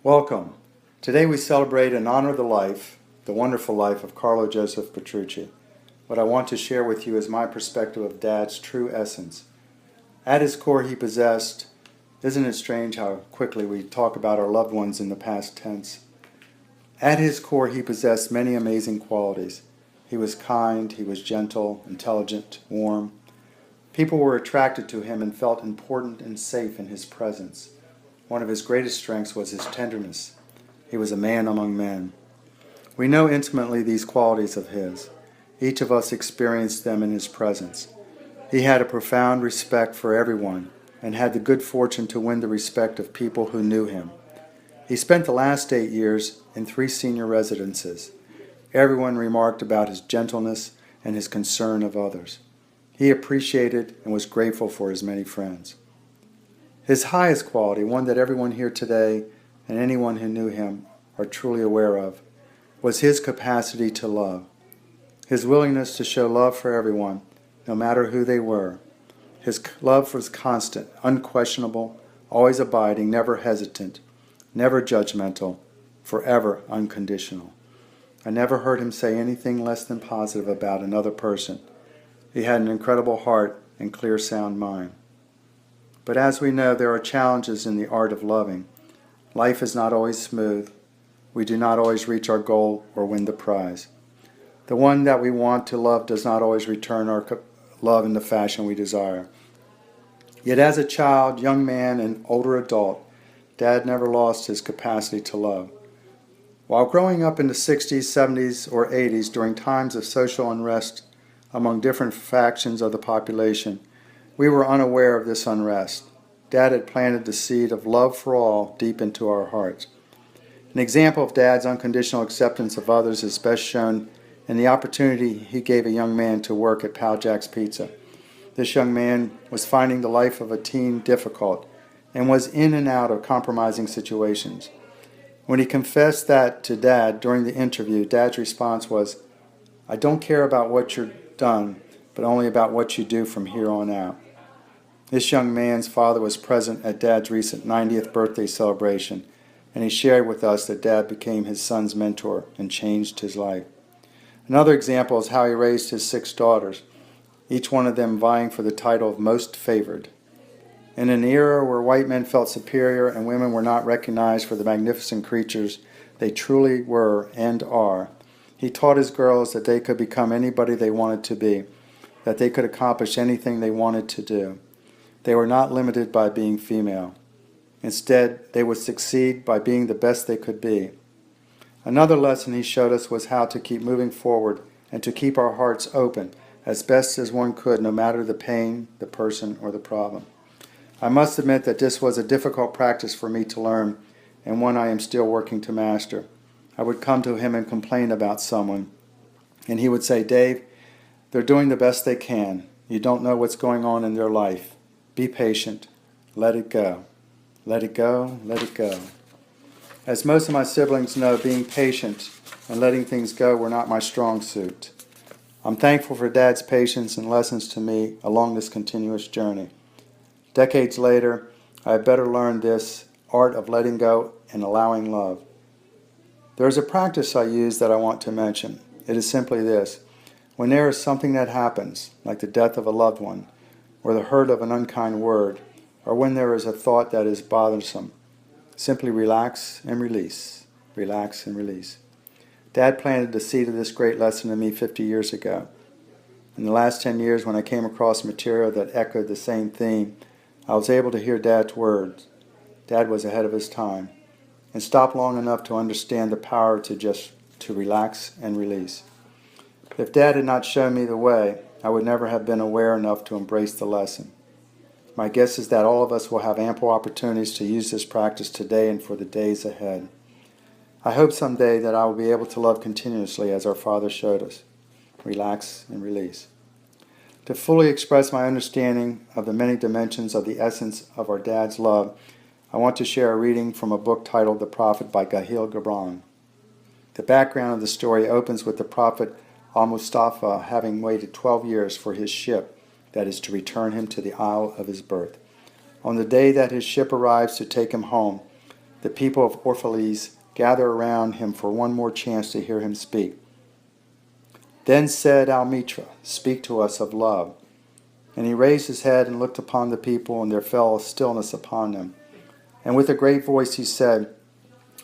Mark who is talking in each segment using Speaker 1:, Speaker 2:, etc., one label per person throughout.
Speaker 1: Welcome. Today we celebrate and honor the life, the wonderful life of Carlo Joseph Petrucci. What I want to share with you is my perspective of Dad's true essence. At his core he possessed, isn't it strange how quickly we talk about our loved ones in the past tense? At his core he possessed many amazing qualities. He was kind, he was gentle, intelligent, warm. People were attracted to him and felt important and safe in his presence. One of his greatest strengths was his tenderness. He was a man among men. We know intimately these qualities of his. Each of us experienced them in his presence. He had a profound respect for everyone and had the good fortune to win the respect of people who knew him. He spent the last 8 years in 3 senior residences. Everyone remarked about his gentleness and his concern of others. He appreciated and was grateful for his many friends. His highest quality, one that everyone here today and anyone who knew him are truly aware of, was his capacity to love. His willingness to show love for everyone, no matter who they were. His love was constant, unquestionable, always abiding, never hesitant, never judgmental, forever unconditional. I never heard him say anything less than positive about another person. He had an incredible heart and clear, sound mind. But as we know, there are challenges in the art of loving. Life is not always smooth. We do not always reach our goal or win the prize. The one that we want to love does not always return our love in the fashion we desire. Yet as a child, young man, and older adult, Dad never lost his capacity to love. While growing up in the 60s, 70s, or 80s during times of social unrest among different factions of the population, we were unaware of this unrest. Dad had planted the seed of love for all deep into our hearts. An example of Dad's unconditional acceptance of others is best shown in the opportunity he gave a young man to work at Pal Jack's Pizza. This young man was finding the life of a teen difficult and was in and out of compromising situations. When he confessed that to Dad during the interview, Dad's response was, "I don't care about what you've done, but only about what you do from here on out." This young man's father was present at Dad's recent 90th birthday celebration, and he shared with us that Dad became his son's mentor and changed his life. Another example is how he raised his 6 daughters, each one of them vying for the title of most favored. In an era where white men felt superior and women were not recognized for the magnificent creatures they truly were and are, he taught his girls that they could become anybody they wanted to be, that they could accomplish anything they wanted to do. They were not limited by being female. Instead, they would succeed by being the best they could be. Another lesson he showed us was how to keep moving forward and to keep our hearts open as best as one could, no matter the pain, the person, or the problem. I must admit that this was a difficult practice for me to learn and one I am still working to master. I would come to him and complain about someone, and he would say, "Dave, they're doing the best they can. You don't know what's going on in their life. Be patient. Let it go. Let it go. Let it go." As most of my siblings know, being patient and letting things go were not my strong suit. I'm thankful for Dad's patience and lessons to me along this continuous journey. Decades later, I have better learned this art of letting go and allowing love. There is a practice I use that I want to mention. It is simply this. When there is something that happens, like the death of a loved one, or the hurt of an unkind word, or when there is a thought that is bothersome, simply relax and release. Relax and release. Dad planted the seed of this great lesson in me 50 years ago. In the last 10 years, when I came across material that echoed the same theme, I was able to hear Dad's words. Dad was ahead of his time, and stopped long enough to understand the power to relax and release. If Dad had not shown me the way, I would never have been aware enough to embrace the lesson. My guess is that all of us will have ample opportunities to use this practice today and for the days ahead. I hope someday that I will be able to love continuously as our Father showed us. Relax and release. To fully express my understanding of the many dimensions of the essence of our Dad's love, I want to share a reading from a book titled The Prophet by Gahil Gibran. The background of the story opens with the Prophet Al-Mustafa having waited 12 years for his ship that is to return him to the isle of his birth. On the day that his ship arrives to take him home, The people of Orphalese gather around him for one more chance to hear him speak. Then said Almitra, "Speak to us of love." And he raised his head and looked upon the people, and there fell a stillness upon them. And with a great voice he said,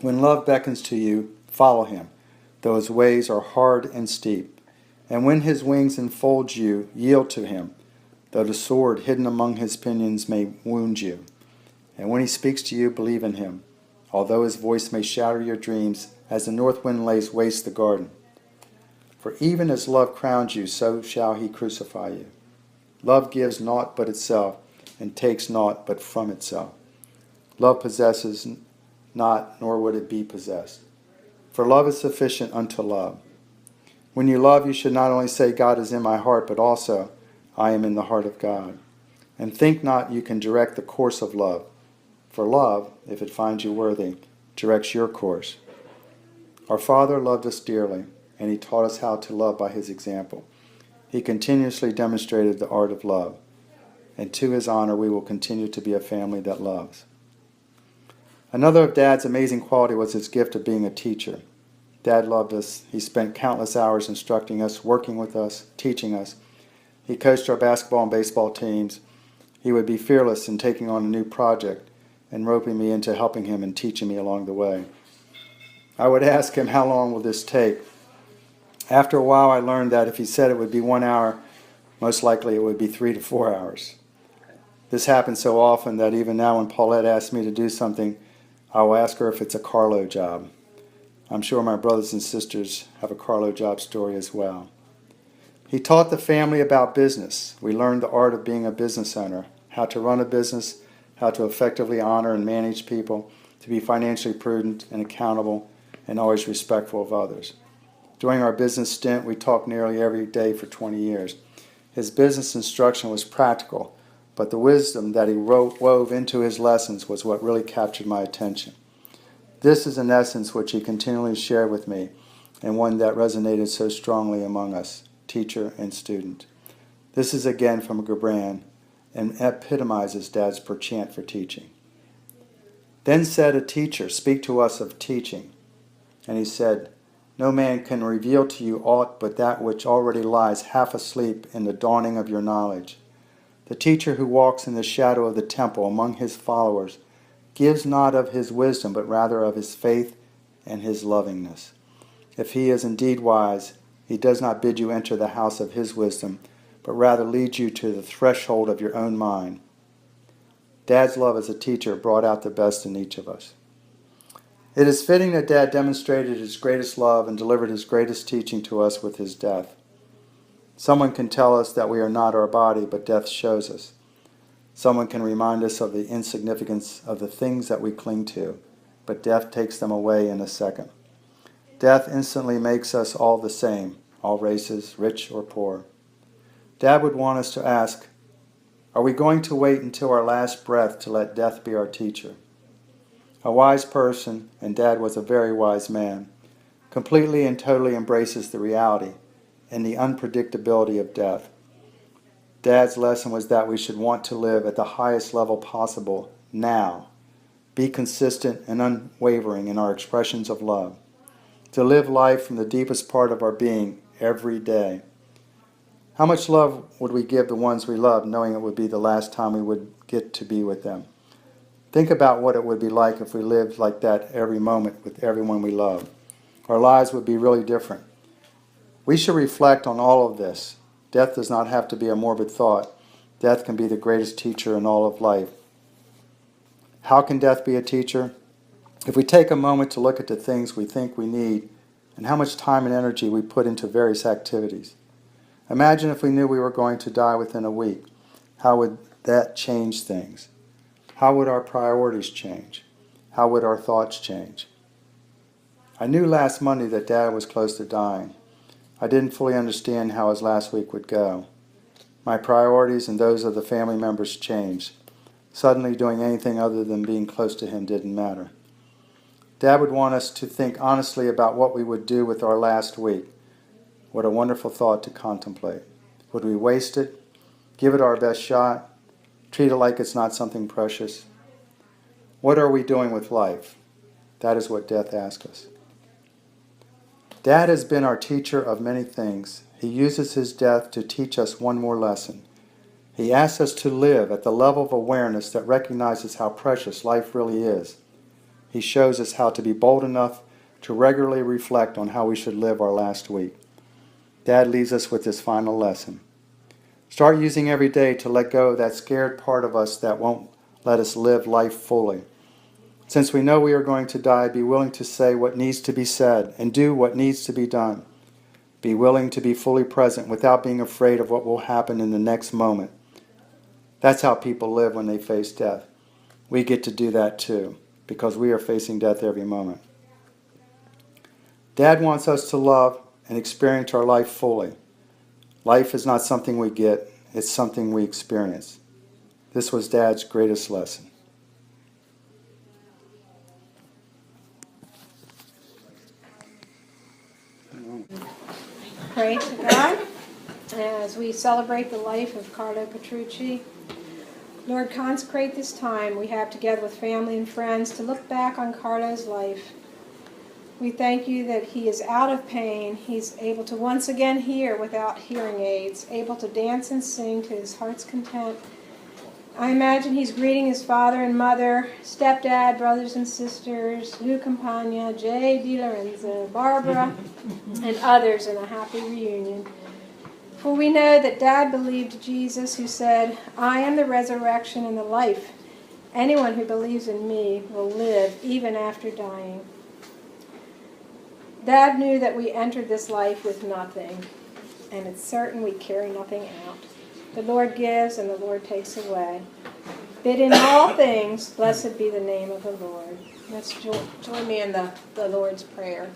Speaker 1: "When love beckons to you, follow him, though his ways are hard and steep. And when his wings enfold you, yield to him, though the sword hidden among his pinions may wound you. And when he speaks to you, believe in him, although his voice may shatter your dreams, as the north wind lays waste the garden. For even as love crowns you, so shall he crucify you. Love gives naught but itself, and takes naught but from itself. Love possesses not, nor would it be possessed. For love is sufficient unto love. When you love, you should not only say, 'God is in my heart,' but also, 'I am in the heart of God.' And think not you can direct the course of love. For love, if it finds you worthy, directs your course. Our Father loved us dearly, and he taught us how to love by his example. He continuously demonstrated the art of love, and to his honor we will continue to be a family that loves. Another of Dad's amazing quality was his gift of being a teacher. Dad loved us. He spent countless hours instructing us, working with us, teaching us. He coached our basketball and baseball teams. He would be fearless in taking on a new project and roping me into helping him and teaching me along the way. I would ask him, "How long will this take?" After a while, I learned that if he said it would be 1 hour, most likely it would be 3 to 4 hours. This happens so often that even now when Paulette asks me to do something, I will ask her if it's a Carlo job. I'm sure my brothers and sisters have a Carlo job story as well. He taught the family about business. We learned the art of being a business owner, how to run a business, how to effectively honor and manage people, to be financially prudent and accountable, and always respectful of others. During our business stint, we talked nearly every day for 20 years. His business instruction was practical, but the wisdom that he wove into his lessons was what really captured my attention. This is an essence which he continually shared with me, and one that resonated so strongly among us, teacher and student. This is again from Gibran, and epitomizes Dad's penchant for teaching. Then said a teacher, "Speak to us of teaching." And he said, "No man can reveal to you aught but that which already lies half asleep in the dawning of your knowledge. The teacher who walks in the shadow of the temple among his followers gives not of his wisdom, but rather of his faith and his lovingness. If he is indeed wise, he does not bid you enter the house of his wisdom, but rather leads you to the threshold of your own mind." Dad's love as a teacher brought out the best in each of us. It is fitting that Dad demonstrated his greatest love and delivered his greatest teaching to us with his death. Someone can tell us that we are not our body, but death shows us. Someone can remind us of the insignificance of the things that we cling to, but death takes them away in a second. Death instantly makes us all the same, all races, rich or poor. Dad would want us to ask, are we going to wait until our last breath to let death be our teacher? A wise person, and Dad was a very wise man, completely and totally embraces the reality and the unpredictability of death. Dad's lesson was that we should want to live at the highest level possible now, be consistent and unwavering in our expressions of love, to live life from the deepest part of our being every day. How much love would we give the ones we love, knowing it would be the last time we would get to be with them? Think about what it would be like if we lived like that every moment with everyone we love. Our lives would be really different. We should reflect on all of this. Death does not have to be a morbid thought. Death can be the greatest teacher in all of life. How can death be a teacher? If we take a moment to look at the things we think we need and how much time and energy we put into various activities. Imagine if we knew we were going to die within a week. How would that change things? How would our priorities change? How would our thoughts change? I knew last Monday that Dad was close to dying. I didn't fully understand how his last week would go. My priorities and those of the family members changed. Suddenly doing anything other than being close to him didn't matter. Dad would want us to think honestly about what we would do with our last week. What a wonderful thought to contemplate. Would we waste it? Give it our best shot? Treat it like it's not something precious? What are we doing with life? That is what death asks us. Dad has been our teacher of many things. He uses his death to teach us one more lesson. He asks us to live at the level of awareness that recognizes how precious life really is. He shows us how to be bold enough to regularly reflect on how we should live our last week. Dad leaves us with this final lesson. Start using every day to let go of that scared part of us that won't let us live life fully. Since we know we are going to die, be willing to say what needs to be said and do what needs to be done. Be willing to be fully present without being afraid of what will happen in the next moment. That's how people live when they face death. We get to do that too, because we are facing death every moment. Dad wants us to love and experience our life fully. Life is not something we get, it's something we experience. This was Dad's greatest lesson.
Speaker 2: Pray to God as we celebrate the life of Carlo Petrucci. Lord, consecrate this time we have together with family and friends to look back on Carlo's life. We thank you that he is out of pain. He's able to once again hear without hearing aids, able to dance and sing to his heart's content. I imagine he's greeting his father and mother, stepdad, brothers and sisters, Lou Campagna, Jay Di Lorenzo, Barbara, and others in a happy reunion. For we know that Dad believed Jesus, who said, "I am the resurrection and the life. Anyone who believes in me will live even after dying." Dad knew that we entered this life with nothing, and it's certain we carry nothing out. The Lord gives and the Lord takes away. But in all things, blessed be the name of the Lord. Let's join me in the Lord's Prayer.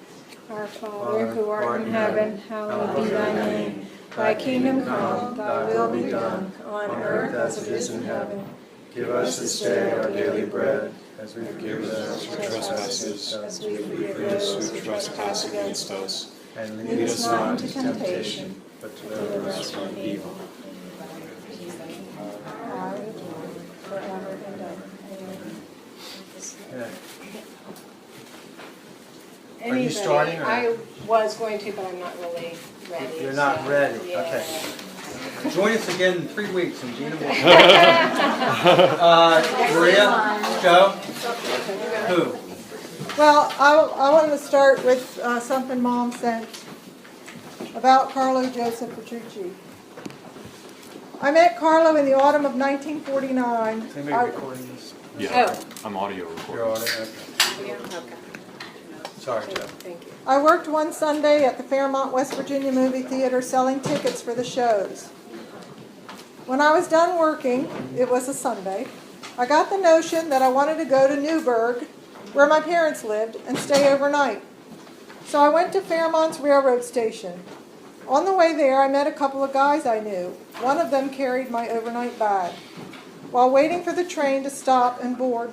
Speaker 2: Our Father, who art in heaven, hallowed be thy name. Thy kingdom come, thy will be done, on earth as it is in heaven.
Speaker 3: Give us this day our daily bread, as we forgive those who trespasses,
Speaker 2: as we forgive those who trespass against us.
Speaker 3: and
Speaker 2: Lead us not into temptation,
Speaker 3: but
Speaker 2: deliver us from evil. Forever and ever. Amen.
Speaker 3: Are you starting, or-
Speaker 2: I was going to, but I'm not really ready.
Speaker 3: You're not
Speaker 2: so,
Speaker 3: ready,
Speaker 2: yeah.
Speaker 3: okay. Join us again in 3 weeks in Gina. Maria, Joe, who?
Speaker 4: Well, I wanted to start with something Mom sent about Carlo Joseph Petrucci. I met Carlo in the autumn of 1949.
Speaker 3: Is anybody recording this?
Speaker 5: Yeah, I'm audio
Speaker 3: Your
Speaker 5: recording.
Speaker 3: audio? Okay.
Speaker 2: Yeah, okay.
Speaker 3: Sorry, Joe.
Speaker 2: Thank you.
Speaker 4: I worked one Sunday at the Fairmont, West Virginia movie theater selling tickets for the shows. When I was done working, it was a Sunday, I got the notion that I wanted to go to Newburgh, where my parents lived, and stay overnight. So I went to Fairmont's railroad station. On the way there, I met a couple of guys I knew. One of them carried my overnight bag. While waiting for the train to stop and board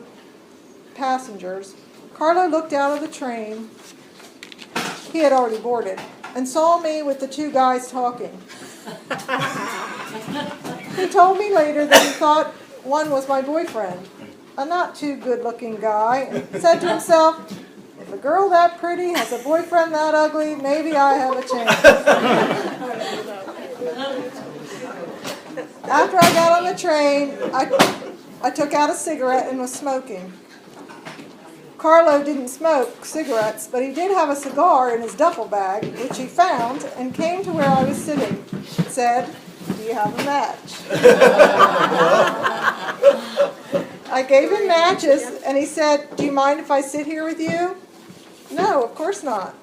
Speaker 4: passengers, Carlo looked out of the train, he had already boarded, and saw me with the two guys talking. He told me later that he thought one was my boyfriend, a not too good-looking guy, and said to himself, "If a girl that pretty has a boyfriend that ugly, maybe I have a chance." After I got on the train, I took out a cigarette and was smoking. Carlo didn't smoke cigarettes, but he did have a cigar in his duffel bag, which he found and came to where I was sitting. Said, "Do you have a match?" I gave him matches, and he said, "Do you mind if I sit here with you?" "No, of course not."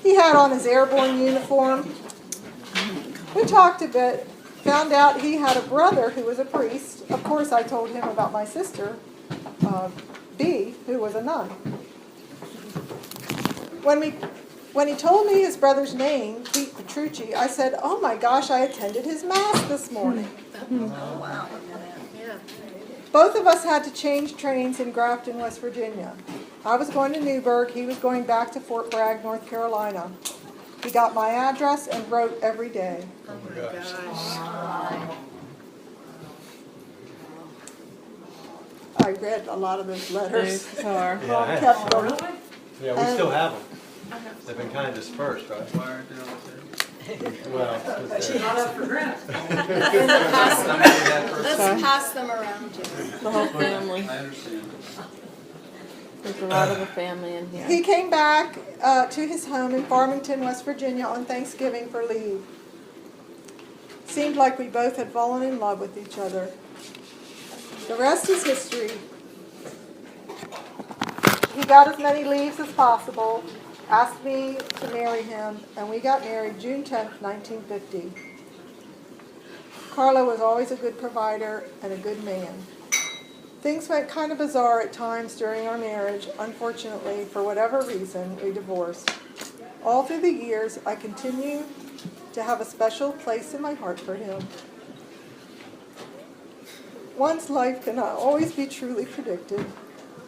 Speaker 4: He had on his airborne uniform. We talked a bit, found out he had a brother who was a priest. Of course, I told him about my sister, B, who was a nun. When he told me his brother's name, Pete Petrucci, I said, "Oh my gosh, I attended his mass this morning."
Speaker 2: Oh, wow. Yeah.
Speaker 4: Both of us had to change trains in Grafton, West Virginia. I was going to Newburgh, he was going back to Fort Bragg, North Carolina. He got my address and wrote every day.
Speaker 2: Oh my gosh.
Speaker 4: I read a lot of those letters.
Speaker 5: They are.
Speaker 3: Yeah,
Speaker 4: Kept them.
Speaker 3: yeah, we still have them. They've been kind of dispersed, right? Well,
Speaker 6: Not up for grabs.
Speaker 5: Let's
Speaker 7: pass them around.
Speaker 5: The whole family.
Speaker 3: I understand.
Speaker 5: There's a lot of the family in here.
Speaker 4: He came back to his home in Farmington, West Virginia on Thanksgiving for leave. Seemed like we both had fallen in love with each other. The rest is history. He got as many leaves as possible, asked me to marry him, and we got married June 10th, 1950. Carlo was always a good provider and a good man. Things went kind of bizarre at times during our marriage. Unfortunately, for whatever reason, we divorced. All through the years, I continue to have a special place in my heart for him. One's life cannot always be truly predicted.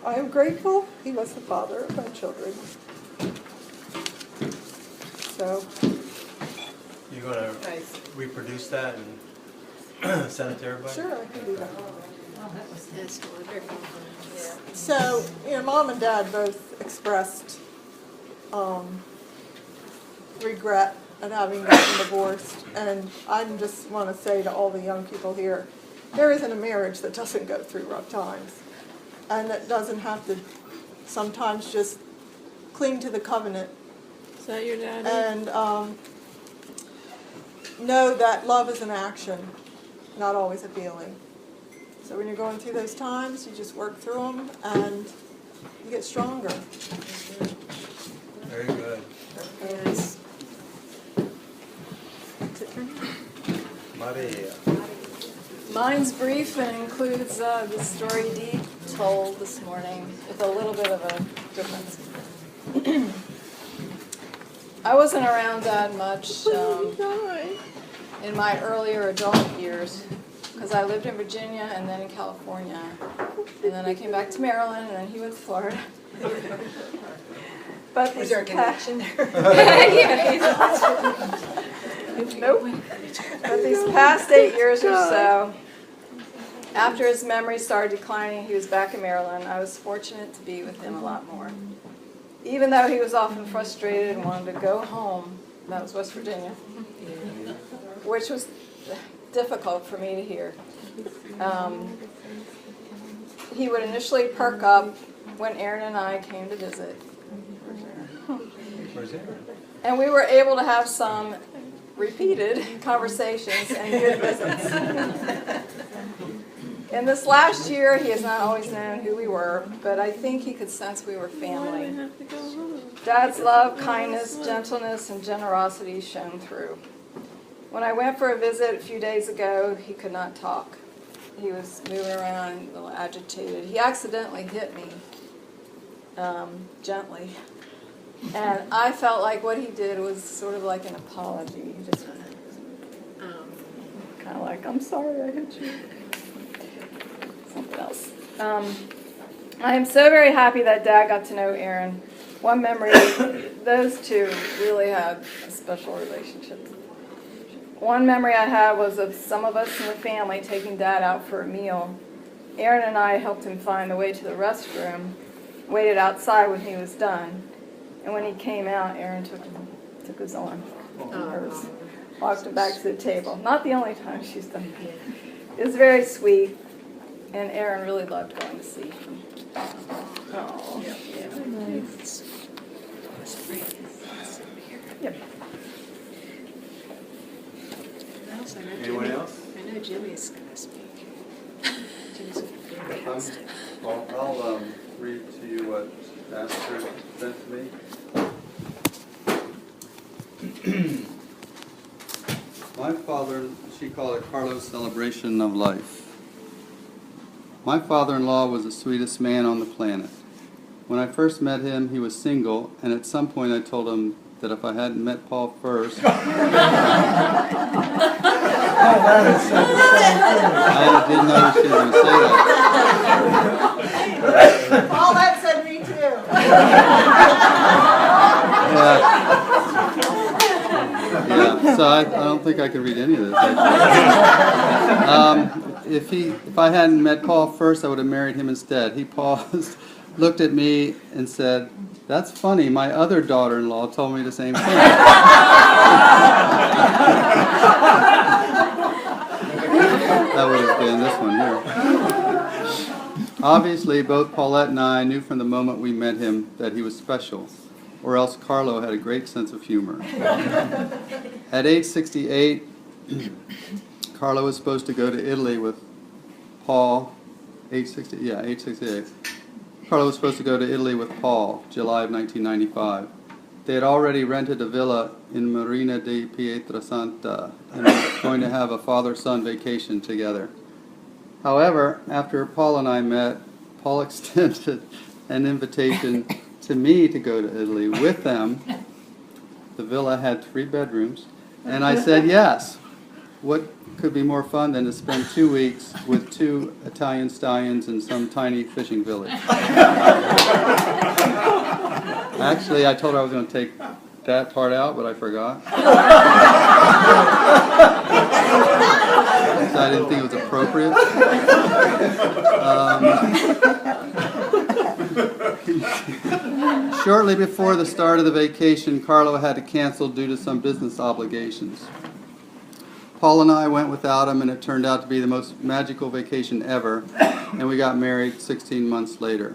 Speaker 4: I am grateful he was the father of my children. So,
Speaker 3: You gonna reproduce that and send it to everybody?
Speaker 4: sure, I can do that.
Speaker 7: That's wonderful.
Speaker 4: So, Mom and Dad both expressed regret at having gotten divorced, and I just want to say to all the young people here, there isn't a marriage that doesn't go through rough times, and that doesn't have to sometimes just cling to the covenant
Speaker 5: Is that your daddy?
Speaker 4: and know that love is an action, not always a feeling. So when you're going through those times, you just work through them and you get stronger.
Speaker 3: Very good.
Speaker 7: Yes.
Speaker 3: Maria.
Speaker 6: Mine's brief and includes the story Dee told this morning with a little bit of a difference. I wasn't around Dad much in my earlier adult years because I lived in Virginia and then in California. And then I came back to Maryland and then he went to Florida. But
Speaker 7: Was there a connection there?
Speaker 6: Nope. But these past 8 years or so, after his memory started declining, he was back in Maryland. I was fortunate to be with him a lot more. Even though he was often frustrated and wanted to go home, that was West Virginia, which was difficult for me to hear. He would initially perk up when Aaron and I came to visit.
Speaker 3: Where's Aaron?
Speaker 6: And we were able to have some repeated conversations and good visits. In this last year, he has not always known who we were, but I think he could sense we were family. Dad's love, kindness, gentleness, and generosity shone through. When I went for a visit a few days ago, he could not talk. He was moving around, a little agitated. He accidentally hit me, gently. And I felt like what he did was sort of like an apology. He just went, kind of like, I'm sorry I hit you. Something else. I am so very happy that Dad got to know Aaron. One memory, those two really had a special relationship. One memory I had was of some of us in the family taking Dad out for a meal. Aaron and I helped him find the way to the restroom, waited outside when he was done. And when he came out, Aaron took his arm, hers, walked him back to the table. Not the only time she's done that. It was very sweet, and Aaron really loved going to see him. Oh, yeah.
Speaker 5: Nice.
Speaker 6: Yep.
Speaker 3: Anyone else?
Speaker 7: I know Jimmy's going to speak. Jimmy's going to be very fantastic.
Speaker 8: Well, I'll read to you what Pastor sent to me. My father, she called it Carlo's celebration of life. My father-in-law was the sweetest man on the planet. When I first met him, he was single, and at some point I told him that if I hadn't met Paul first, I didn't know she was going to say that.
Speaker 4: All that said me too.
Speaker 8: Yeah, so I don't think I can read any of this. if I hadn't met Paul first, I would have married him instead. He paused, looked at me, and said, "That's funny. My other daughter-in-law told me the same thing." That would have been this one here. Obviously, both Paulette and I knew from the moment we met him that he was special, or else Carlo had a great sense of humor. At age 68, Carlo was supposed to go to Italy with Paul. Age 68. Carlo was supposed to go to Italy with Paul, July of 1995. They had already rented a villa in Marina di Pietrasanta and were going to have a father-son vacation together. However, after Paul and I met, Paul extended an invitation to me to go to Italy with them. The villa had 3 bedrooms, and I said yes. What could be more fun than to spend 2 weeks with 2 Italian stallions in some tiny fishing village? Actually, I told her I was going to take that part out, but I forgot. So I didn't think it was appropriate. Shortly before the start of the vacation, Carlo had to cancel due to some business obligations. Paul and I went without him, and it turned out to be the most magical vacation ever, and we got married 16 months later.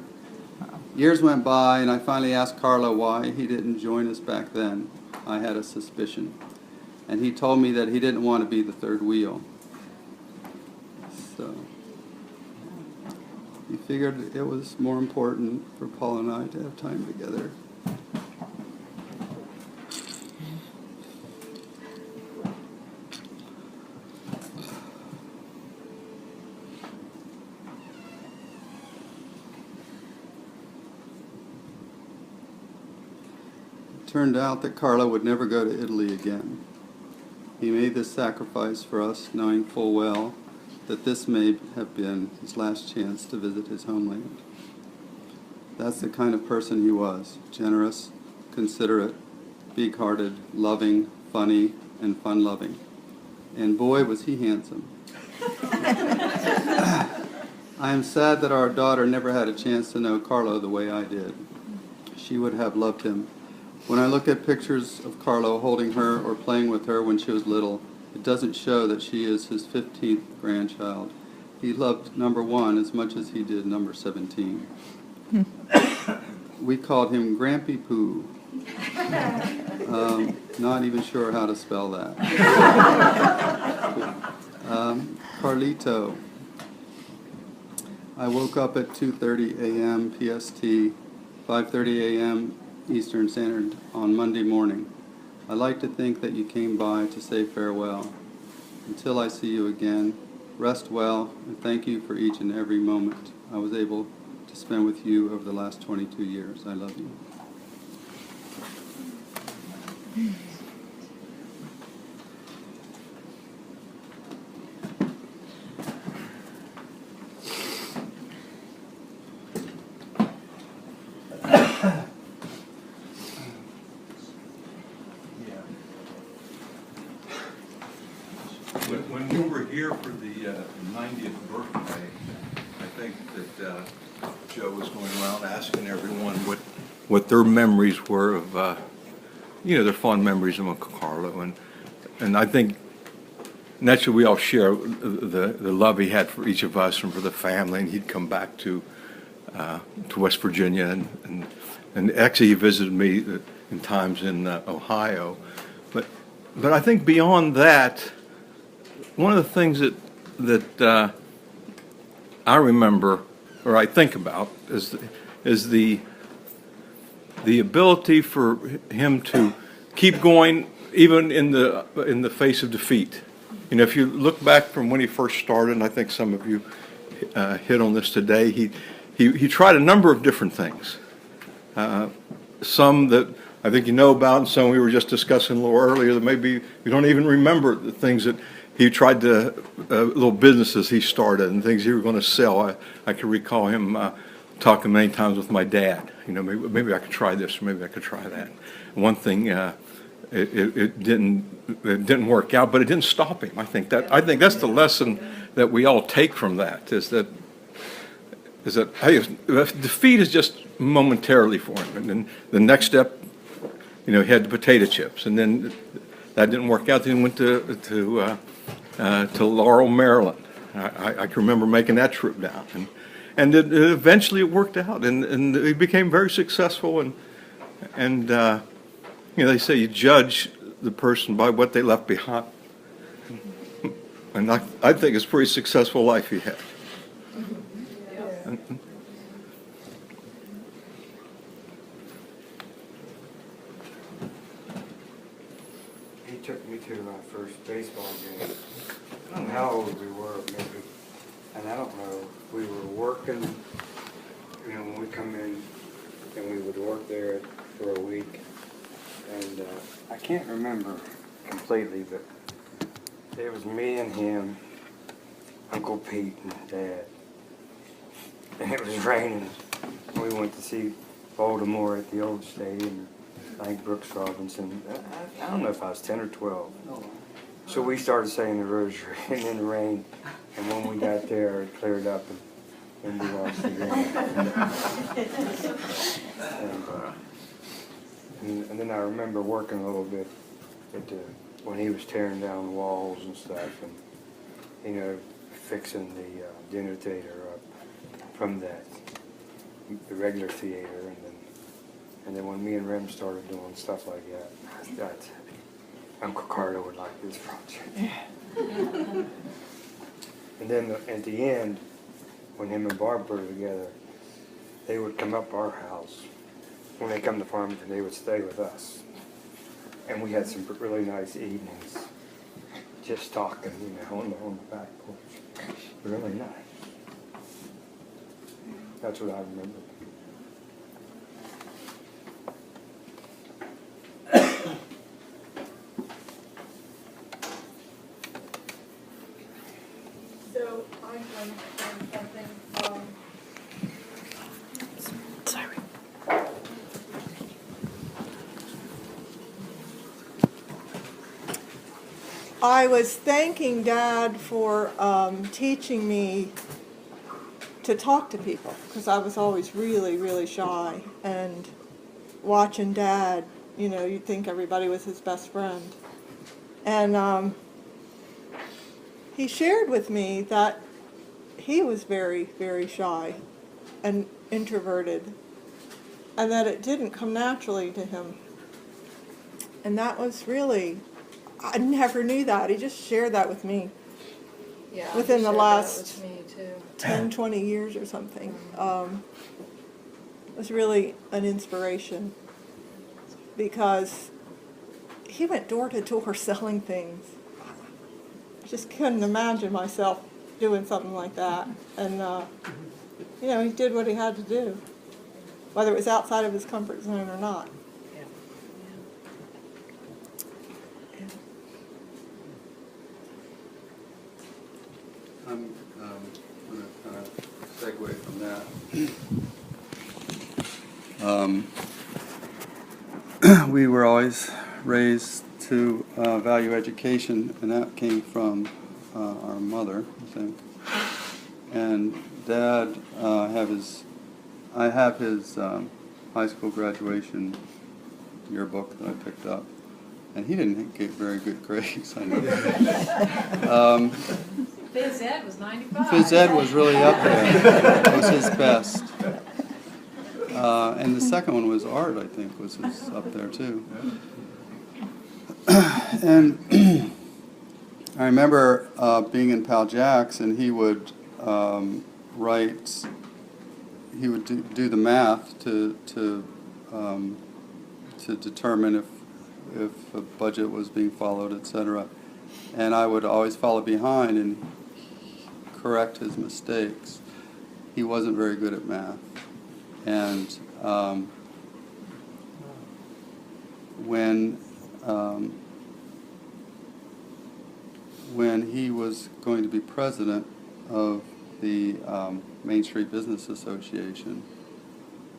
Speaker 8: Years went by, and I finally asked Carlo why he didn't join us back then. I had a suspicion, and he told me that he didn't want to be the third wheel. So he figured it was more important for Paul and I to have time together. It turned out that Carlo would never go to Italy again. He made this sacrifice for us, knowing full well that this may have been his last chance to visit his homeland. That's the kind of person he was: generous, considerate, big-hearted, loving, funny, and fun-loving. And boy, was he handsome. I am sad that our daughter never had a chance to know Carlo the way I did. She would have loved him. When I look at pictures of Carlo holding her or playing with her when she was little, it doesn't show that she is his 15th grandchild. He loved number 1 as much as he did number 17. We called him Grampy Poo. Not even sure how to spell that. Carlito. I woke up at 2:30 a.m. PST, 5:30 a.m. Eastern Standard on Monday morning. I like to think that you came by to say farewell. Until I see you again, rest well, and thank you for each and every moment I was able to spend with you over the last 22 years. I love you.
Speaker 9: When we were here for the 90th birthday, I think that Joe was going around asking everyone what their memories were of, their fond memories of Uncle Carlo, and I think naturally we all share the love he had for each of us and for the family, and he'd come back to West Virginia, and actually he visited me in times in Ohio, but I think beyond that, one of the things that I remember or I think about is the ability for him to keep going even in the face of defeat. You know, if you look back from when he first started, and I think some of you hit on this today, he tried a number of different things. Some that I think you know about, and some we were just discussing a little earlier that maybe you don't even remember, the things that he tried to, little businesses he started and things he was going to sell. I can recall him talking many times with my dad. You know, maybe I could try this, or maybe I could try that. One thing, it didn't work out, but it didn't stop him. I think that's the lesson that we all take from that is that hey, defeat is just momentarily for him, and then the next step, he had the potato chips, and then that didn't work out. Then he went to Laurel, Maryland. I can remember making that trip down, and eventually it worked out, and he became very successful. And they say you judge the person by what they left behind, and I think it's a pretty successful life he had.
Speaker 10: He took me to my first baseball game. I don't know how old we were, maybe, and I don't know, we were working, when we come in, and we would work there for a week, and I can't remember completely, but it was me and him, Uncle Pete and Dad, and it was raining. We went to see Baltimore at the old stadium, I think Brooks Robinson. I don't know if I was 10 or 12. So we started saying the rosary in the rain, and when we got there, it cleared up, and we lost the game. And then I remember working a little bit when he was tearing down the walls and stuff, and fixing the dinner theater up from the regular theater, and then when me and Rem started doing stuff like that, Uncle Carlo would like this project. And then at the end, when him and Barb were together, they would come up our house. When they come to Farmington, they would stay with us. And we had some really nice evenings, just talking, on the back porch. Really nice. That's what I remember.
Speaker 4: So I'm going to say something.
Speaker 7: Sorry.
Speaker 4: I was thanking Dad for teaching me to talk to people, because I was always really, really shy. And watching Dad, you'd think everybody was his best friend. And he shared with me that he was very, very shy and introverted, and that it didn't come naturally to him. And that was really, I never knew that. He just shared that with me.
Speaker 6: Yeah,
Speaker 4: Within
Speaker 6: he
Speaker 4: the
Speaker 6: shared
Speaker 4: last
Speaker 6: that with me too.
Speaker 4: 10, 20 years or something. It was really an inspiration, because he went door to door selling things. I just couldn't imagine myself doing something like that. And, he did what he had to do, whether it was outside of his comfort zone or not.
Speaker 8: I'm going to kind of segue from that. We were always raised to value education, and that came from our mother, I think. And Dad, I have his high school graduation yearbook that I picked up, and he didn't get very good grades, I know.
Speaker 11: Phys Ed was 95.
Speaker 8: Phys Ed was really up there. It was his best. And the second one was art, I think, was up there too. And I remember being in Pal Jack's, and he would he would do the math to determine if a budget was being followed, etc. And I would always follow behind and correct his mistakes. He wasn't very good at math. And when he was going to be president of the Main Street Business Association,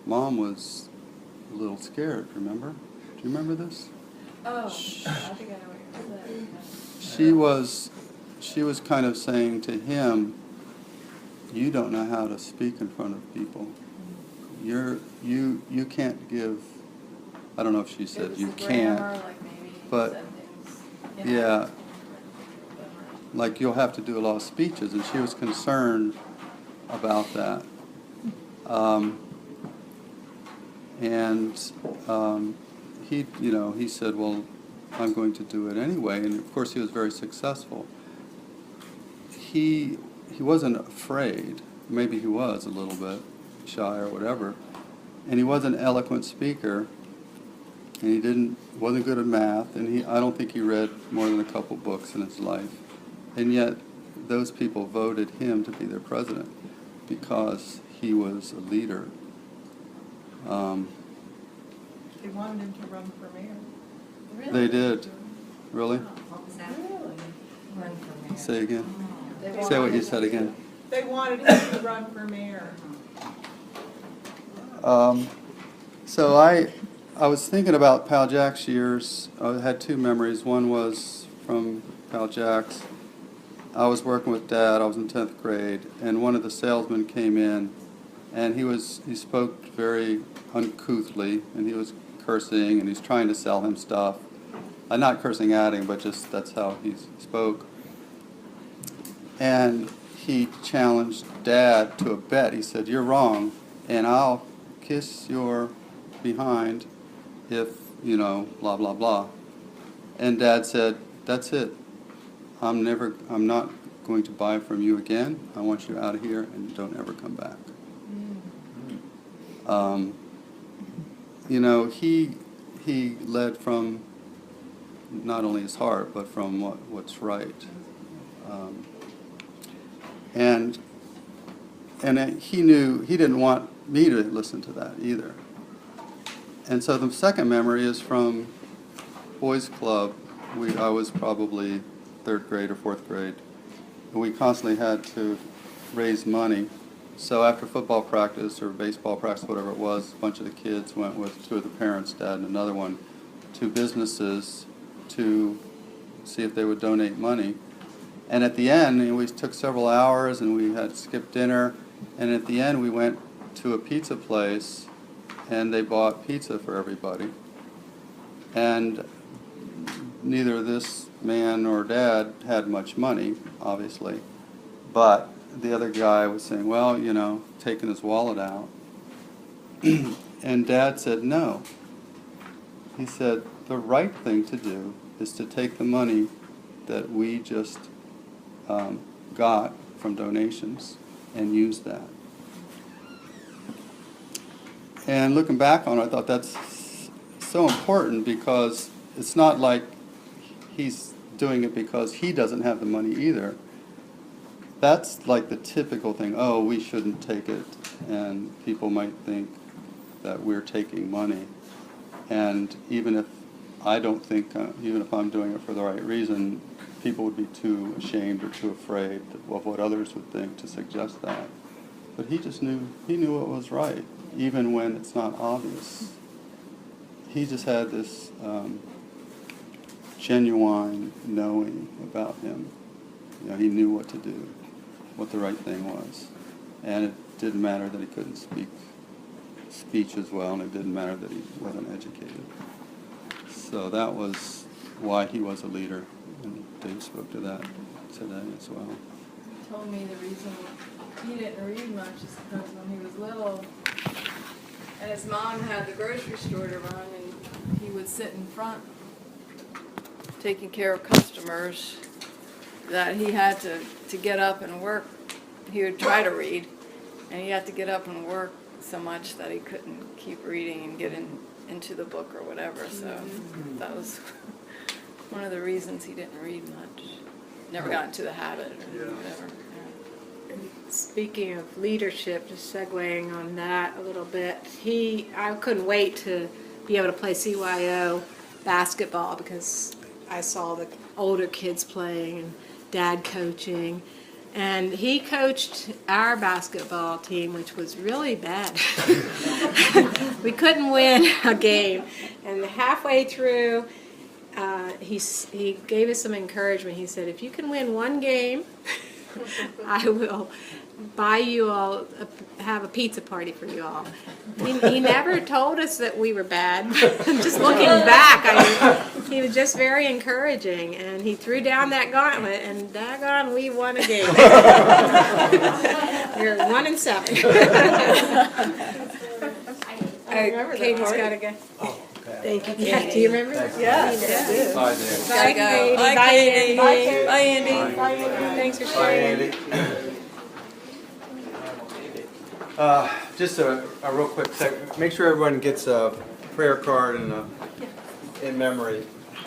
Speaker 8: Mom was a little scared, remember? Do you remember this?
Speaker 6: Oh, I think I know what you're saying.
Speaker 8: she was kind of saying to him, you don't know how to speak in front of people. You can't give, I don't know if she said you can't, but yeah, like you'll have to do a lot of speeches, and she was concerned about that. He said, well, I'm going to do it anyway, and of course he was very successful. He wasn't afraid. Maybe he was a little bit shy or whatever, and he was an eloquent speaker, and he wasn't good at math, and I don't think he read more than a couple books in his life, and yet those people voted him to be their president because he was a leader.
Speaker 4: They wanted him to run for mayor.
Speaker 11: Really?
Speaker 8: They did. Really?
Speaker 11: What was that? Run for mayor.
Speaker 8: Say again. Say what you said again.
Speaker 4: They wanted him to run for mayor.
Speaker 8: So I was thinking about Pal Jack's years. I had two memories. One was from Pal Jack's. I was working with Dad. I was in 10th grade, and one of the salesmen came in, and he spoke very uncouthly, and he was cursing, and he's trying to sell him stuff. Not cursing at him, but just that's how he spoke. And he challenged Dad to a bet. He said, "You're wrong, and I'll kiss your behind if, blah, blah, blah." And Dad said, "That's it. I'm not going to buy from you again. I want you out of here, and don't ever come back." He led from not only his heart, but from what's right. And he knew he didn't want me to listen to that either. And so the second memory is from Boys Club. I was probably 3rd grade or 4th grade. And we constantly had to raise money. So after football practice or baseball practice, whatever it was, a bunch of the kids went with 2 of the parents, Dad and another one, to businesses to see if they would donate money. And at the end, we took several hours, and we had skipped dinner. And at the end, we went to a pizza place, and they bought pizza for everybody. And neither this man nor Dad had much money, obviously. But the other guy was saying, well, taking his wallet out. And Dad said no. He said, the right thing to do is to take the money that we just got from donations and use that. And looking back on it, I thought that's so important, because it's not like he's doing it because he doesn't have the money either. That's like the typical thing, oh, we shouldn't take it, and people might think that we're taking money. And even if I don't think, even if I'm doing it for the right reason, people would be too ashamed or too afraid of what others would think to suggest that. But he knew what was right, even when it's not obvious. He just had this genuine knowing about him. He knew what to do, what the right thing was. And it didn't matter that he couldn't speech as well, and it didn't matter that he wasn't educated. So that was why he was a leader, and Dave spoke to that today as well.
Speaker 6: He told me the reason he didn't read much is because when he was little, and his mom had the grocery store to run, and he would sit in front taking care of customers, that he had to get up and work. He would try to read, and he had to get up and work so much that he couldn't keep reading and get into the book or whatever. So that was one of the reasons he didn't read much. Never got into the habit or whatever. Yeah.
Speaker 2: Speaking of leadership, just segueing on that a little bit, I couldn't wait to be able to play CYO basketball, because I saw the older kids playing and Dad coaching. And he coached our basketball team, which was really bad. We couldn't win a game. And halfway through, he gave us some encouragement. He said, if you can win one game, I will buy you all, have a pizza party for you all. He never told us that we were bad. Just looking back, he was just very encouraging, and he threw down that gauntlet, and daggone, we won a game. We're 1-7. Katie's got to go. Thank you. Yeah, do you remember?
Speaker 6: Yes.
Speaker 8: Bye, Dan.
Speaker 6: Gotta go.
Speaker 2: Bye,
Speaker 6: Bye,
Speaker 2: Katie.
Speaker 6: Andy. Bye, Andy.
Speaker 2: Bye, Andy. Thanks for
Speaker 3: Bye,
Speaker 2: sharing.
Speaker 3: Andy. Just a real quick second. Make sure everyone gets a prayer card and a in memory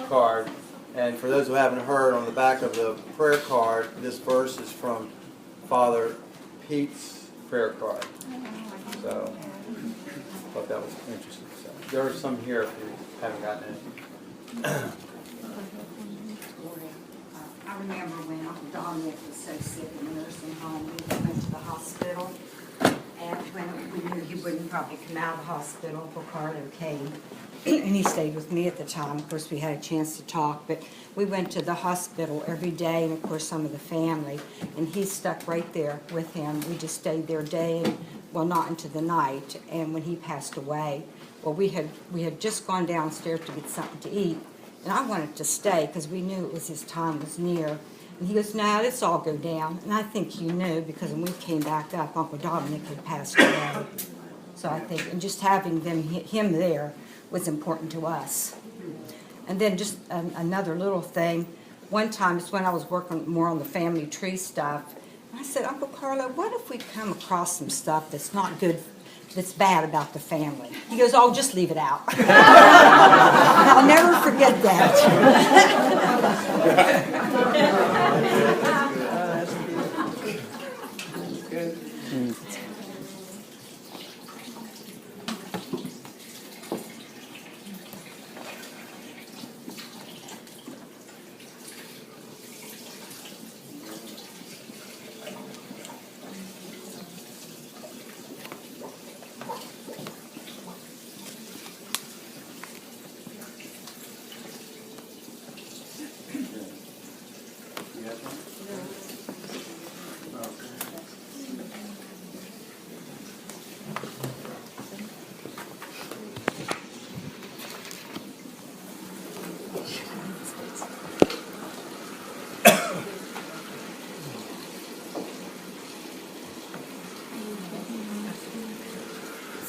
Speaker 3: card. And for those who haven't heard, on the back of the prayer card, this verse is from Father Pete's prayer card. So I thought that was interesting. So there are some here if you haven't gotten it.
Speaker 11: I remember when Uncle Dominic was so sick in the nursing home, we went to the hospital. And when we knew he wouldn't probably come out of the hospital, Uncle Carlo came. And he stayed with me at the time. Of course, we had a chance to talk. But we went to the hospital every day, and of course, some of the family. And he stuck right there with him. We just stayed there day and, well, not into the night. And when he passed away, well, we had just gone downstairs to get something to eat. And I wanted to stay because we knew it was his time was near. And he goes, no, let's all go down. And I think he knew because when we came back up, Uncle Dominic had passed away. So I think, and just having him there was important to us. And then just another little thing. One time, it's when I was working more on the family tree stuff. And I said, Uncle Carlo, what if we come across some stuff that's not good, that's bad about the family? He goes, oh, just leave it out. I'll never forget that.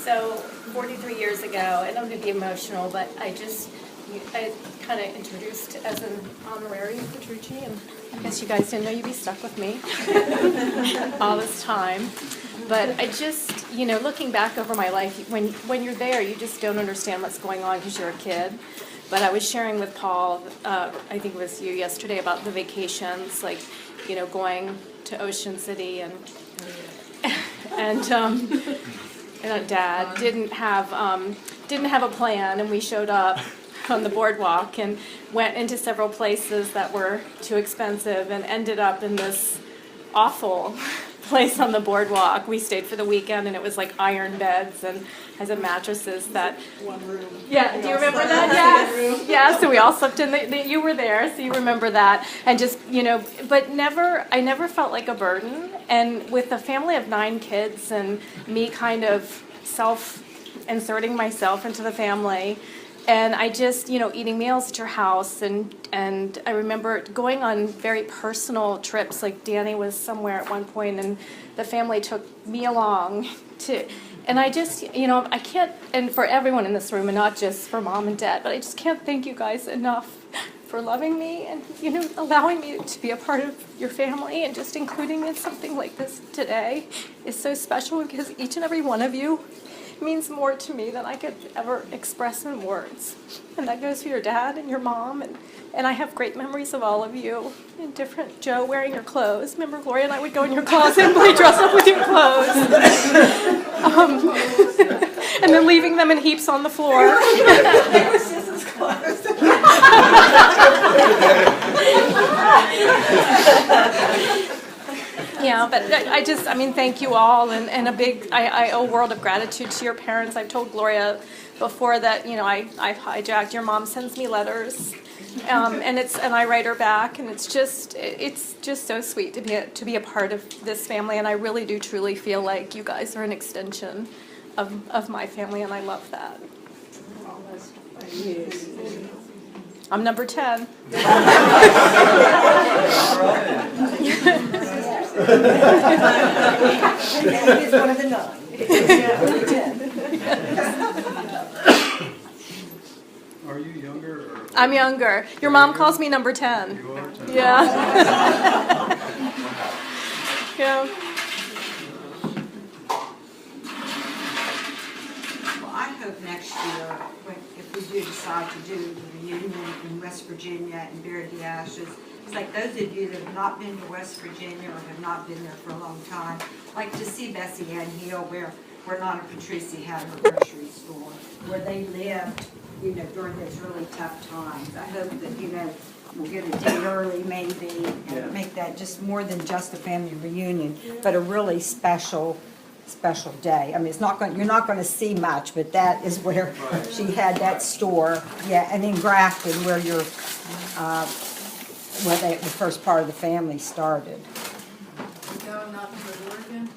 Speaker 12: So 43 years ago, I don't want to be emotional, but I kind of introduced as an honorary Petrucci, and I guess you guys didn't know you'd be stuck with me all this time. But I just, looking back over my life, when you're there, you just don't understand what's going on because you're a kid. But I was sharing with Paul, I think it was you yesterday, about the vacations, like, going to Ocean City and Dad didn't have a plan, and we showed up on the boardwalk and went into several places that were too expensive and ended up in this awful place on the boardwalk. We stayed for the weekend, and it was like iron beds and has a mattresses that.
Speaker 6: One room.
Speaker 12: Yeah, do you remember that? Yes. Yeah, so we all slept in you were there, so you remember that. And just, but I never felt like a burden. And with a family of 9 kids and me kind of self-inserting myself into the family, and I just, eating meals at your house, and I remember going on very personal trips, like Danny was somewhere at one point, and the family took me along to, and I just, I can't, and for everyone in this room, and not just for Mom and Dad, but I just can't thank you guys enough for loving me and, allowing me to be a part of your family, and just including me in something like this today is so special because each and every one of you means more to me than I could ever express in words. And that goes for your dad and your mom, and I have great memories of all of you in different, Joe wearing your clothes. Remember Gloria and I would go in your closet and play dress up with your clothes. And then leaving them in heaps on the floor.
Speaker 11: It was just as close.
Speaker 12: Yeah, but I mean, thank you all, and I owe a world of gratitude to your parents. I've told Gloria before that, I've hijacked. Your mom sends me letters, and I write her back, and it's just so sweet to be a part of this family, and I really do truly feel like you guys are an extension of my family, and I love that. I'm number 10.
Speaker 11: He's one of the 9.
Speaker 8: Are you younger? Or
Speaker 12: I'm younger. Your mom calls me number 10.
Speaker 8: you are?
Speaker 12: Yeah. Yeah.
Speaker 11: Well, I hope next year, if we do decide to do the reunion in West Virginia and bury the ashes, it's like those of you that have not been to West Virginia or have not been there for a long time, like to see Bessie Ann Hill where Nana Petrucci had her grocery store, where they lived, during those really tough times. I hope that, we'll get a date early maybe and make that just more than just a family reunion, but a really special day. I mean, you're not going to see much, but that is where she had that store. Yeah, and in Grafton, where the first part of the family started.
Speaker 5: Going up to Oregon?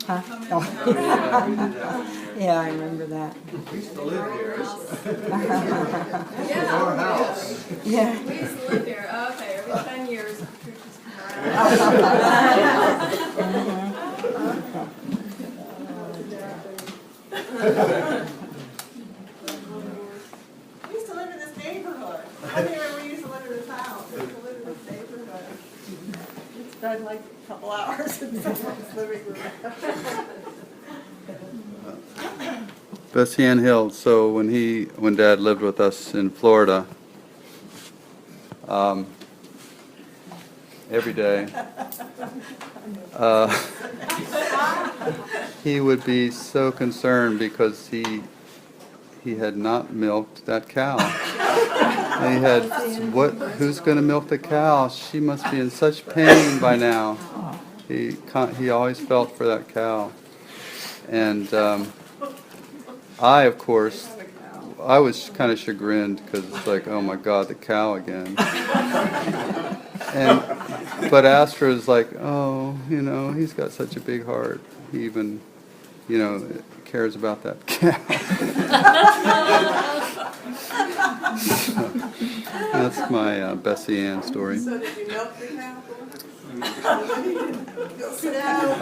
Speaker 11: Huh? Oh. Yeah, I remember that.
Speaker 3: We used to live here.
Speaker 5: Yeah.
Speaker 3: Our house.
Speaker 11: Yeah.
Speaker 5: We used to live here. Oh, okay, every 10 years, the Petrucci's come
Speaker 4: We used to live in this neighborhood. I don't remember we used to live in this house. We used to live in this neighborhood. It's been like a couple hours in someone's living room.
Speaker 8: Bessie Ann Hill. So when Dad lived with us in Florida, every day, he would be so concerned because he had not milked that cow. And he had, who's going to milk the cow? She must be in such pain by now. He always felt for that cow. And of course, I was kind of chagrined because it's like, oh my God, the cow again. But Astra's like, oh, he's got such a big heart. He even, cares about that cow. So, that's my Bessie Ann story.
Speaker 4: So did you milk the cow?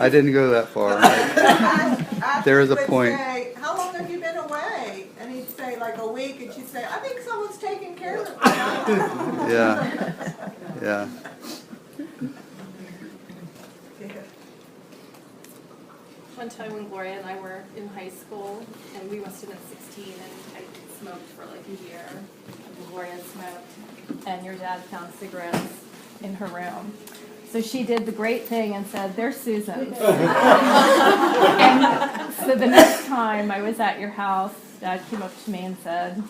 Speaker 8: I didn't go that far. There is a point.
Speaker 4: Say, how long have you been away? And he'd say like a week, and she'd say, I think someone's taking care of it.
Speaker 8: Yeah.
Speaker 12: One time when Gloria and I were in high school, and we must have been 16, and I smoked for like a year. And Gloria smoked, and your dad found cigarettes in her room. So she did the great thing and said, "They're Susan's." And so the next time I was at your house, Dad came up to me and said,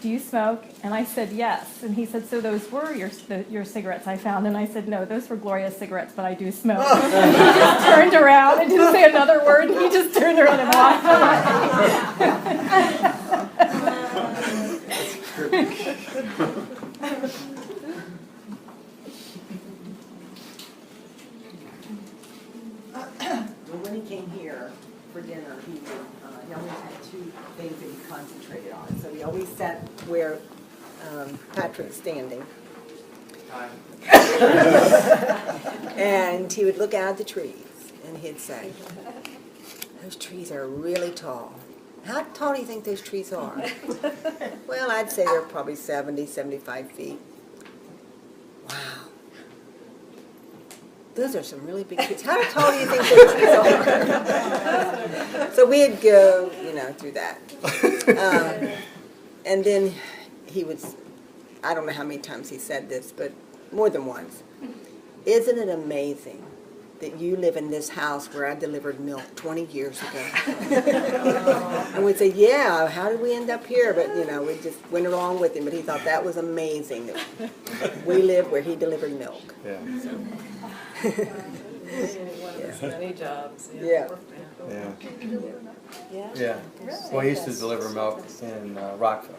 Speaker 12: "Do you smoke?" And I said, "Yes." And he said, "So those were your cigarettes I found?" And I said, "No, those were Gloria's cigarettes, but I do smoke." He just turned around and didn't say another word. He just turned around and walked away.
Speaker 11: When he came here for dinner, he always had 2 things that he concentrated on. So he always sat where Patrick's standing. And he would look out at the trees, and he'd say, "Those trees are really tall. How tall do you think those trees are?" Well, I'd say they're probably 70, 75 feet. Wow. Those are some really big trees. How tall do you think those trees are? So we'd go, through that. And then he would, I don't know how many times he said this, but more than once. "Isn't it amazing that you live in this house where I delivered milk 20 years ago?" And we'd say, "Yeah, how did we end up here?" But, we just went along with him. But he thought that was amazing that we live where he delivered milk.
Speaker 8: Yeah.
Speaker 11: So.
Speaker 5: Many jobs.
Speaker 3: Yeah.
Speaker 5: Yeah.
Speaker 3: Yeah. Well, he used to deliver milk in Rockville.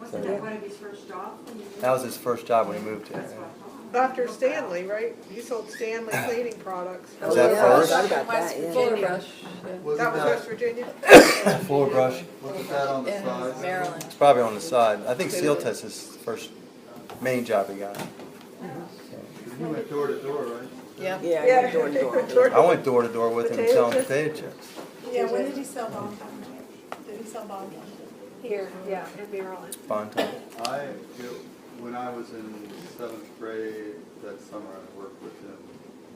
Speaker 11: Wasn't that one of his first jobs?
Speaker 3: That was his first job when he moved here.
Speaker 4: After Stanley, right? He sold Stanley cleaning products.
Speaker 3: Was that first?
Speaker 5: Fuller Brush.
Speaker 4: That was West Virginia?
Speaker 3: Fuller Brush.
Speaker 8: Wasn't that on the
Speaker 5: In
Speaker 8: side?
Speaker 5: Maryland.
Speaker 3: It's probably on the side. I think Seal Test is his first main job he got.
Speaker 8: You went door to door, right?
Speaker 5: Yeah.
Speaker 4: Yeah.
Speaker 3: I went door to door with him selling potato chips.
Speaker 2: Yeah, when did he sell bonbons? Did he sell bonbons? Here, yeah, in Maryland.
Speaker 3: Fun time.
Speaker 8: When I was in 7th grade that summer, I worked with him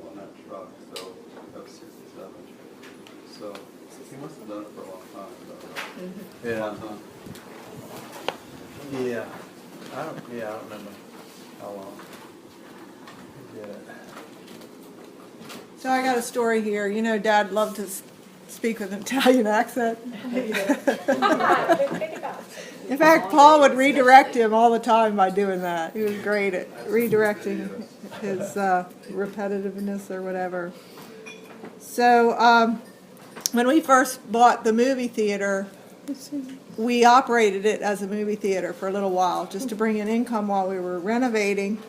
Speaker 8: on that truck, so that was 67. So he must have done it for a long time.
Speaker 3: Yeah.
Speaker 8: Long time.
Speaker 3: Yeah. I don't remember how long. Yeah.
Speaker 4: So I got a story here. You know, Dad loved to speak with an Italian accent. In fact, Paul would redirect him all the time by doing that. He was great at redirecting his repetitiveness or whatever. So when we first bought the movie theater, we operated it as a movie theater for a little while just to bring in income while we were renovating.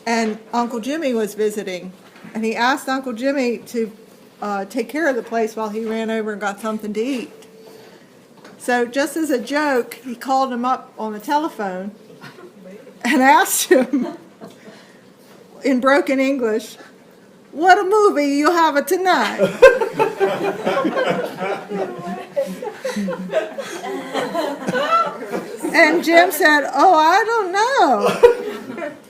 Speaker 4: And Uncle Jimmy was visiting, and he asked Uncle Jimmy to take care of the place while he ran over and got something to eat. So just as a joke, he called him up on the telephone and asked him in broken English, "What a movie you have it tonight?" And Jim said, "Oh, I don't know."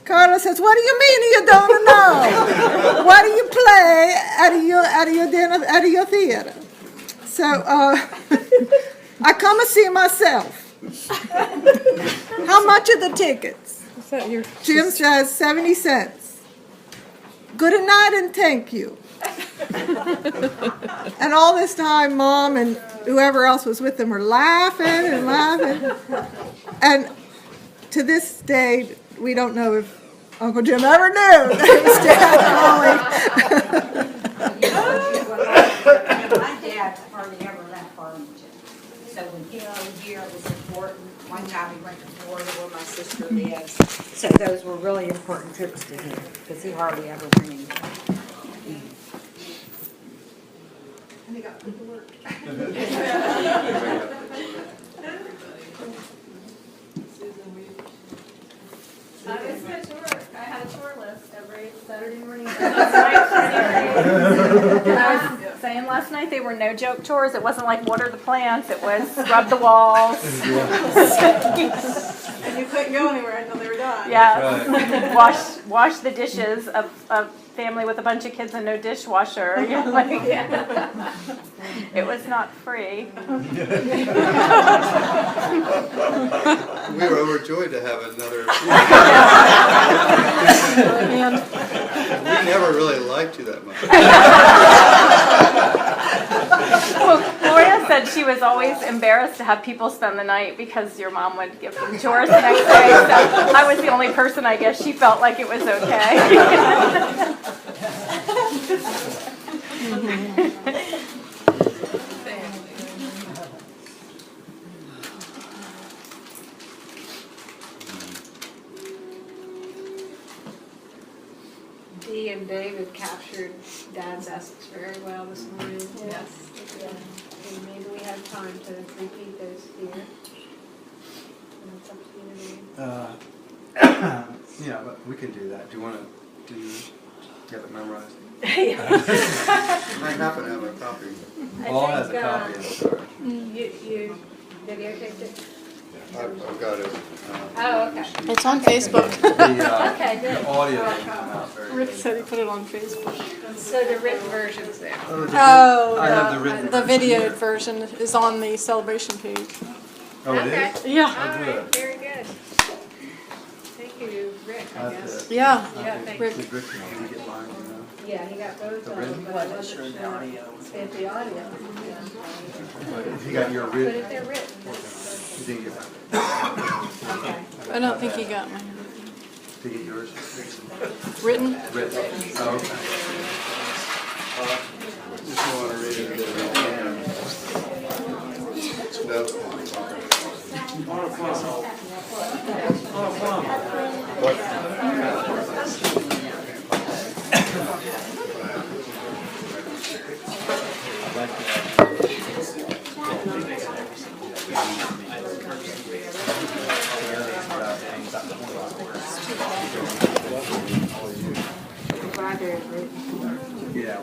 Speaker 4: Carlo says, "What do you mean you don't know? What do you play at your theater?" So I come and see myself. How much are the tickets? Jim says 70 cents. Good night and thank you. And all this time, Mom and whoever else was with them were laughing and laughing. And to this day, we don't know if Uncle Jim ever knew that it was Dad calling.
Speaker 11: My dad hardly ever left Farmington. So when he moved here, it was important. One time he went to Florida where my sister lives. So those were really important trips to him because he hardly ever went anywhere.
Speaker 4: And he got people work.
Speaker 6: I had a tour list every Saturday morning. I was saying last night they were no joke chores. It wasn't like water the plants. It was scrub the walls.
Speaker 2: And you couldn't go anywhere until they were done.
Speaker 6: Yeah, wash the dishes of family with a bunch of kids and no dishwasher. You know, like, it was not free.
Speaker 8: We were overjoyed to have another. We never really liked you that much.
Speaker 6: Well, Gloria said she was always embarrassed to have people spend the night because your mom would give them chores the next day. So I was the only person, I guess, she felt like it was okay.
Speaker 2: Dee and David captured Dad's essence very well this morning. Yes. Yeah. And maybe we have time to repeat those here. And it's up to you, Dee.
Speaker 3: Yeah, but we can do that. Do you want to get it memorized?
Speaker 8: I happen to have a copy.
Speaker 3: Paul has a copy. I'm sorry.
Speaker 2: You videotaped it?
Speaker 8: I've got it.
Speaker 2: Oh, okay.
Speaker 7: It's on Facebook.
Speaker 2: Okay, good.
Speaker 3: The audio didn't come out very
Speaker 7: Rick
Speaker 3: good.
Speaker 7: said he put it on Facebook.
Speaker 2: So the written version's there.
Speaker 7: Oh,
Speaker 3: I have the written
Speaker 7: the
Speaker 3: version.
Speaker 7: videoed version is on the celebration page.
Speaker 3: Oh, it
Speaker 2: Okay.
Speaker 3: is?
Speaker 7: Yeah.
Speaker 2: All
Speaker 3: I'll do
Speaker 2: right,
Speaker 3: it.
Speaker 2: very good. Thank you, Rick, I
Speaker 3: That's
Speaker 2: guess.
Speaker 3: it.
Speaker 7: Yeah.
Speaker 2: Yeah, thank
Speaker 7: Rick.
Speaker 3: Did Rick did he get mine, you know?
Speaker 2: Yeah, he got both of them, but I wasn't sure if the audio. Yeah.
Speaker 3: He got your
Speaker 2: But
Speaker 3: written.
Speaker 2: if they're written,
Speaker 3: He didn't get mine.
Speaker 2: okay.
Speaker 7: I don't think he got mine.
Speaker 3: Did to get yours?
Speaker 12: Written?
Speaker 3: Written. Oh, okay. Just want to read it. No. Yeah.